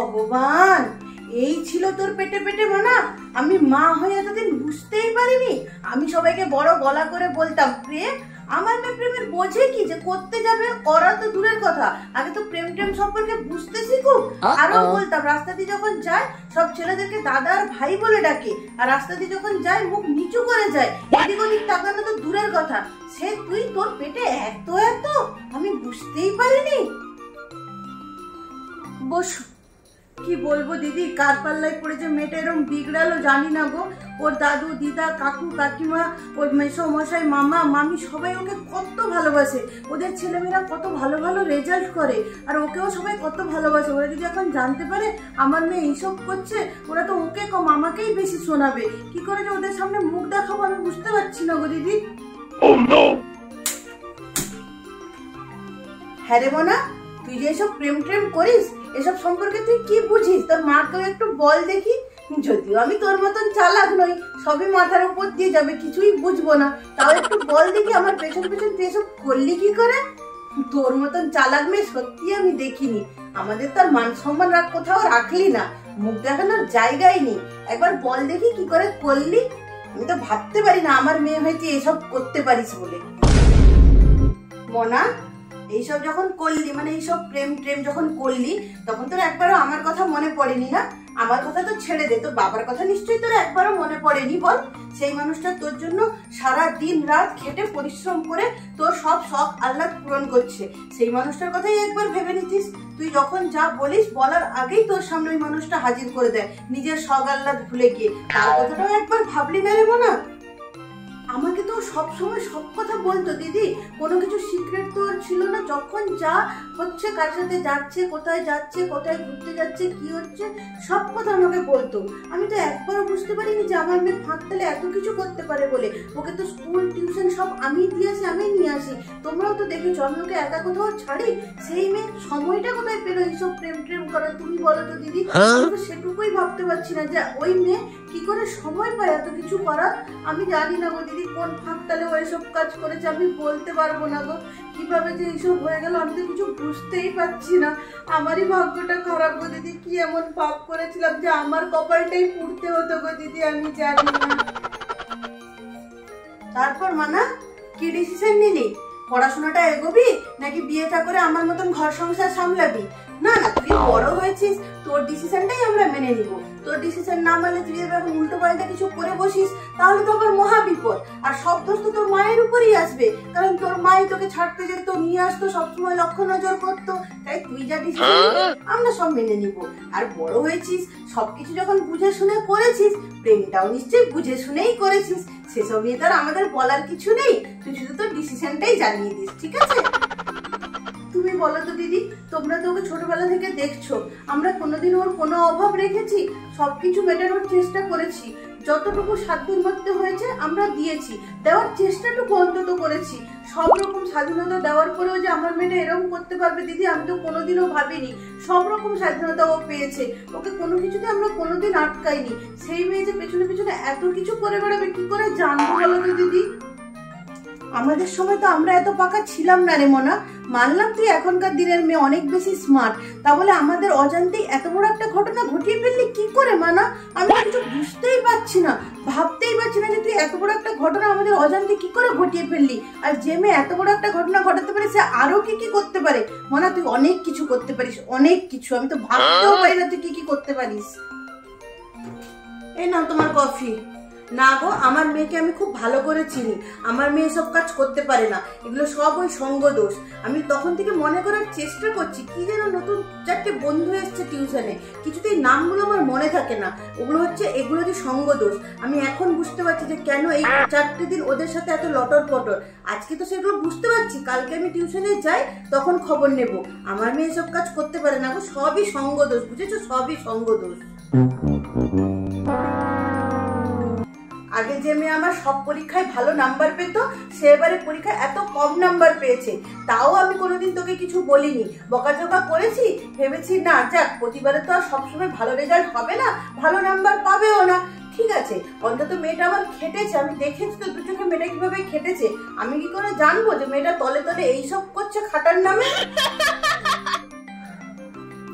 ভগবান, এই ছিল তোর পেটে পেটে মানা। আমি মা হয়ে এতদিন বুঝতেই পারিনি। আমি সবাইকে বড় গলা করে বলতাম প্রেম, আমার মেয়ে প্রেমের বোঝে কি যে করতে যাবে, করা তো দূরের কথা, আগে তো প্রেম টেম সম্পর্কে বুঝতে শিখুক। আরো বলতাম রাস্তা দিয়ে যখন যায় সব ছেলেদেরকে দাদা আর ভাই বলে ডাকে, আর রাস্তা দিয়ে যখন যায় মুখ নিচু করে যায়, এদিক ওদিক তাকানো তো দূরের কথা। সে তুই তোর পেটে এত এত আমি বুঝতেই পারিনি। বসু, কি বলবো দিদি, কার পাল্লায় পড়ে যে মেয়েটা এরকম বিগড়ালো জানি না গো। ওর দাদু দিদা কাকু কাকিমা, ওর মেসো মশাই মামা মামি সবাই ওকে কত ভালোবাসে। ওদের ছেলেমেয়েরা কত ভালো ভালো রেজাল্ট করে, আর ওকেও সবাই কত ভালোবাসে। ওরা যদি এখন জানতে পারে আমার মেয়ে এইসব করছে, ওরা তো ওকে কম আমাকেই বেশি শোনাবে। কি করে যে ওদের সামনে মুখ দেখাবো আমি বুঝতে পারছি না গো দিদি। হ্যাঁ রে বোনা, তুই যে এসব প্রেম ট্রেম করিস, এসব সম্পর্কে তুই কি বুঝিস? তোর মাকেও একটু বল দেখি। যদিও আমি তোর মতন চালাক নই, সবই মাথার উপর দিয়ে যাবে, কিছুই বুঝবো না, তাও একটু বল দেখি আমার পেছন পেছন তুই এসব করলি কি করে? তোর মতন চালাক মেয়ে সত্যি আমি দেখিনি। আমাদের তো আর মান সম্মান কোথাও রাখলি না, মুখ দেখানোর জায়গায় নেই। একবার বল দেখি কি করে করলি। আমি তো ভাবতে পারি না আমার মেয়ে হয়েছে এসব করতে পারিস বলে। মনা, এইসব যখন করলি, মানে এইসব প্রেম ট্রেম যখন করলি, তখন তোর একবারও আমার কথা মনে পড়েনি না? আমার কথা তো ছেড়ে দে, তোর বাবার কথা নিশ্চয়ই তোর একবারও মনে পড়েনি বল? সেই মানুষটা তোর জন্য সারা দিন রাত খেটে পরিশ্রম করে তোর সব শখ আহ্লাদ পূরণ করছে। সেই মানুষটার কথাই একবার ভেবে নিতিস। তুই যখন যা বলিস বলার আগেই তোর সামনে ওই মানুষটা হাজির করে দেয় নিজের শখ আহ্লাদ ভুলে গিয়ে। তার কথাটাও একবার ভাবলি না রে মনা? আমাকে তো সবসময় সব কথা বলতো দিদি, কোনো কিছু সিক্রেট তো ছিল না। যখন যা হচ্ছে, কার সাথে যাচ্ছে, কোথায় ঘুরতে যাচ্ছে, কি হচ্ছে, সব কথা আমাকে বলতো। আমি তো একবারও বুঝতে পারিনি যে আমার মেয়ে ফাঁক তালে এত কিছু করতে পারে বলে। ওকে তো স্কুল টিউশন সব আমি দিয়ে আসি, আমি নিয়ে আসি। তোমরাও তো দেখেছো আমি ওকে একা কোথাও ছাড়ি। সেই মেয়ে সময়টা কোথায় পেলো এইসব প্রেম ট্রেম করা? তুমি বলো তো দিদি। আমি তো সেটুকুই ভাবতে পারছি না যে ওই মেয়ে কি করে সময় পায় এত কিছু করার। আমি জানি না গো দিদি কোন ফাঁক তালে ও এসব কাজ করেছে, আমি বলতে পারবো না গো। কিভাবে যে এইসব হয়ে গেল আমি তো কিছু বুঝতেই পারছি না। আমারই ভাগ্যটা খারাপ গো দিদি, কি এমন পাপ করেছিলাম যে আমার কপালটাই পুড়তে হতো গো দিদি, আমি জানি না। তারপর মানা, কি ডিসিশন নিলি? পড়াশোনাটা এগোবি নাকি বিয়েটা করে আমার মতন ঘর সংসার সামলাবি? না না, তুই বড় হয়েছিস, তোর ডিসিশনটাই আমরা মেনে নিব। তোর ডিসিশন না মানলে তুই এবার উল্টো পাল্টা কিছু করে বসিস, তাহলে তো আবার মহা বিপদ। আর সব দোষ তো তোর মায়ের উপরই আসবে, কারণ তোর মাই তোকে ছাড়তে যেত, নিয়ে আসতো, সবসময় লক্ষ্য নজর করতো। তাই তুই যা ডিসিশন আমরা সব মেনে নিব। আর বড় হয়েছিস, সবকিছু যখন বুঝে শুনে করেছিস, প্রেমটাও নিশ্চয়ই বুঝে শুনেই করেছিস, সেসব নিয়ে তার আমাদের বলার কিছু নেই। তুই শুধু তোর ডিসিশনটাই জানিয়ে দিস, ঠিক আছে? তুমি বলো তো দিদি, তোমরা তো ওকে ছোটবেলা থেকে দেখছো, আমরা কোনোদিন ওর কোনো অভাব রেখেছি? সবকিছু মেটানোর চেষ্টা করেছি, যতটুকু সাধ্যের মধ্যে হয়েছে আমরা দিয়েছি, দেওয়ার চেষ্টাটুকু অন্তত করেছি। সব রকম স্বাধীনতা দেওয়ার পরেও যে আমার মেয়েটা এরকম করতে পারবে দিদি, আমি তো কোনোদিনও ভাবিনি। সব রকম স্বাধীনতা ও পেয়েছে, ওকে কোনো কিছুতে আমরা কোনোদিন আটকাইনি। সেই মেয়ে যে পেছনে পেছনে এত কিছু করে বেড়াবে, কি করে জানবো বলো তো দিদি? আমাদের সময় তো আমরা এত পাকা ছিলাম না রে মনা। মানলাম তুই এখনকার দিনের মেয়ে অনেক বেশি স্মার্ট, তা বলে আমাদের অজান্তেই এত বড় একটা ঘটনা ঘটিয়ে ফেললি কি করে মানা? আমি কিছু বুঝতেই পারছি না, ভাবতেই পারছি না যে তুই এত বড় একটা ঘটনা আমাদের অজান্তে কি করে ঘটিয়ে ফেললি। আর যে মেয়ে এত বড় একটা ঘটনা ঘটাতে পারে সে আরো কি কি করতে পারে মনা? তুই অনেক কিছু করতে পারিস, অনেক কিছু। আমি তো ভাবতেও পারি না তুই কি কি করতে পারিস। এই নাও তোমার কফি। না গো, আমার মেয়েকে আমি খুব ভালো করে চিনি, আমার মেয়ে সব কাজ করতে পারে না, এগুলো সব ওই সঙ্গ দোষ। আমি তখন থেকে মনে করার চেষ্টা করছি, কি যেন নতুন 4টে বন্ধু এসছে টিউশনে, কিছুতেই নামগুলো আমার মনে থাকে না। এগুলো যে সঙ্গ দোষ। আমি এখন বুঝতে পারছি যে কেন এই 4টে দিন ওদের সাথে এত লটর পটর। আজকে তো সেগুলো বুঝতে পারছি, কালকে আমি টিউশনে যাই তখন খবর নেব। আমার মেয়ে সব কাজ করতে পারে না গো, সবই সঙ্গ দোষ, বুঝেছো? সবই সঙ্গ দোষ। আগে যে মেয়ে আমার সব পরীক্ষায় ভালো নাম্বার পেত, সে এবারে পরীক্ষায় এত কম নাম্বার পেয়েছে, তাও আমি কোনোদিন তোকে কিছু বলিনি, বকাঝকা করেছি, ভেবেছি না যাক প্রতিবারে তো আর সবসময় ভালো রেজাল্ট হবে না, ভালো নাম্বার পাবেও না, ঠিক আছে অন্তত মেয়েটা আবার খেটেছে। আমি দেখেছি তো দু চোখে মেয়েটা কিভাবে খেটেছে। আমি কি করে জানবো যে মেয়েটা তলে তলে এইসব করছে খাটার নামে?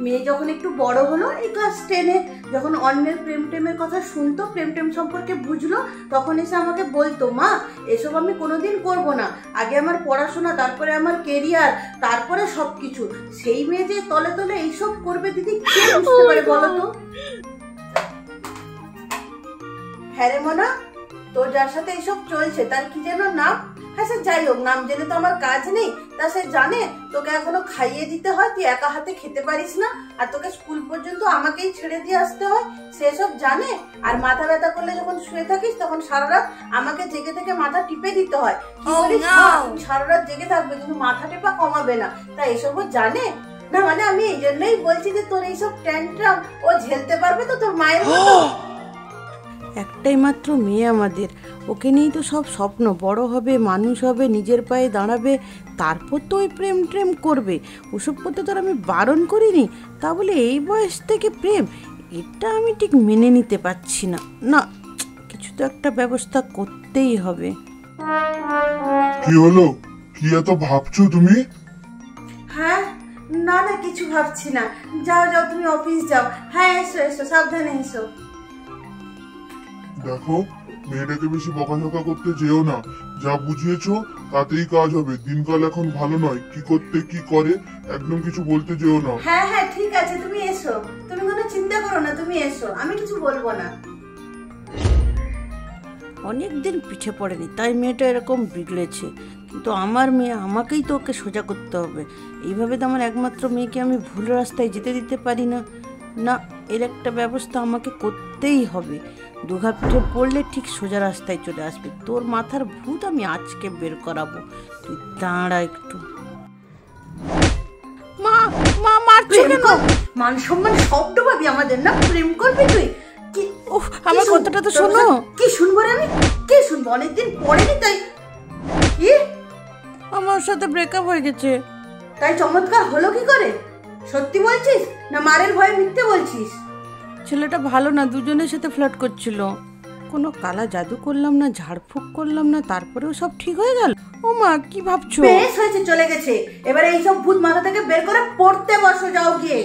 মেয়ে যখন একটু বড় হলো, এই ক্লাস 10-এ, যখন অন্যের প্রেম টেমের কথা শুনতো, প্রেম টেম সম্পর্কে বুঝলো, তখন এসে আমাকে বলতো, মা এসব আমি কোনোদিন করব না, আগে আমার পড়াশোনা, তারপরে আমার কেরিয়ার, তারপরে সবকিছু। সেই মেয়ে যে তলে তলে এইসব করবে দিদি, কে বুঝতে পারে বলো তো? হ্যাঁ রে মনা, তোর যার সাথে এইসব চলছে তার কি যেন নাম? হ্যাঁ সে যাই হোক, নাম জেনে তো আমার কাজ নেই। তা সে জানে তোকে এখনো খাইয়ে দিতে হয়, তুই একা হাতে খেতে পারিস না, আর তোকে স্কুল পর্যন্ত আমাকেই ছেড়ে দিয়ে আসতে হয়, সেসব জানে? আর মাথা ব্যথা করলে যখন শুয়ে থাকিস তখন সারা রাত আমাকে জেগে থেকে মাথা টিপে দিতে হয়। কি বলিস? সারা রাত জেগে থাকবে কিন্তু মাথা টেপা কমাবে না, তা এসবও জানে না? মানে আমি এই জন্যই বলছি যে তোর এইসব ট্যান্ট্রাম ও ঝেলতে পারবে তো তোর মায়ের মতো? একটাই মাত্র মেয়ে আমাদের, ওকে নিয়েই তো সব স্বপ্ন। বড় হবে, মানুষ হবে, নিজের পায়ে দাঁড়াবে, তারপর তো ওই প্রেম ট্রেম করবে। ওসব করতে তো আর আমি বারণ করিনি, তা বলে এই বয়স থেকে প্রেম, এটা আমি ঠিক মেনে নিতে পারছি না। না, কিছু তো একটা ব্যবস্থা করতেই হবে। কি হলো? কি এত ভাবছো তুমি? হ্যাঁ, না না কিছু ভাবছি না। যাও যাও, তুমি অফিস যাও। হ্যাঁ এসো এসো, সাবধানে এসো। দেখো, মেয়েটাকে বেশি বকাঝকা করতে যেও না, যা বুঝিয়েছো তাতেই কাজ হবে। দিনকাল এখন ভালো নয়, কি করতে কি করে একদম কিছু বলতে যেও না। হ্যাঁ হ্যাঁ ঠিক আছে, তুমি এসো, তুমি কোনো চিন্তা করো না, তুমি এসো, আমি কিছু বলবো না। অনেকদিন পিছে পড়েনি, তাই মেয়েটা এরকম বিগড়েছে, কিন্তু আমার মেয়ে, আমাকেই তো ওকে সোজা করতে হবে। এইভাবে তো আমার একমাত্র মেয়েকে আমি ভুল রাস্তায় যেতে দিতে পারি না। না, এর একটা ব্যবস্থা আমাকে করতেই হবে। দুঘা পিঠে পড়লে ঠিক সোজা রাস্তায় চলে আসবে। তোর মাথার ভূত আমি আজকে বের করাবো, তুই দাঁড়া একটু। মা মা মারছো কেন? মান সম্মান সব ডোবাবি আমাদের, না প্রেম করবি তুই? আমার কথাটা তো শোনো। কি শুনবো রে আমি? কি শুনবো? অনেকদিন পড়েনি তাই? কি? আমার সাথে ব্রেকআপ হয়ে গেছে। তাই চমৎকার হলো কি করে? সত্যি বলছিস না মারের ভয়ে মিথ্যে বলছিস? ছেলেটা ভালো না, দুজনের সাথে ফ্লার্ট করছিল। কোনো কালা জাদু করলাম না, ঝাড়ফুঁক করলাম না, তারপরেও সব ঠিক হয়ে গেল। ও মা, কি ভাবছো? বেশ হয়েছে, চলে গেছে, এবারে এইসব ভূত মাথা থেকে বের করে পড়তে বসো, যাও গিয়ে।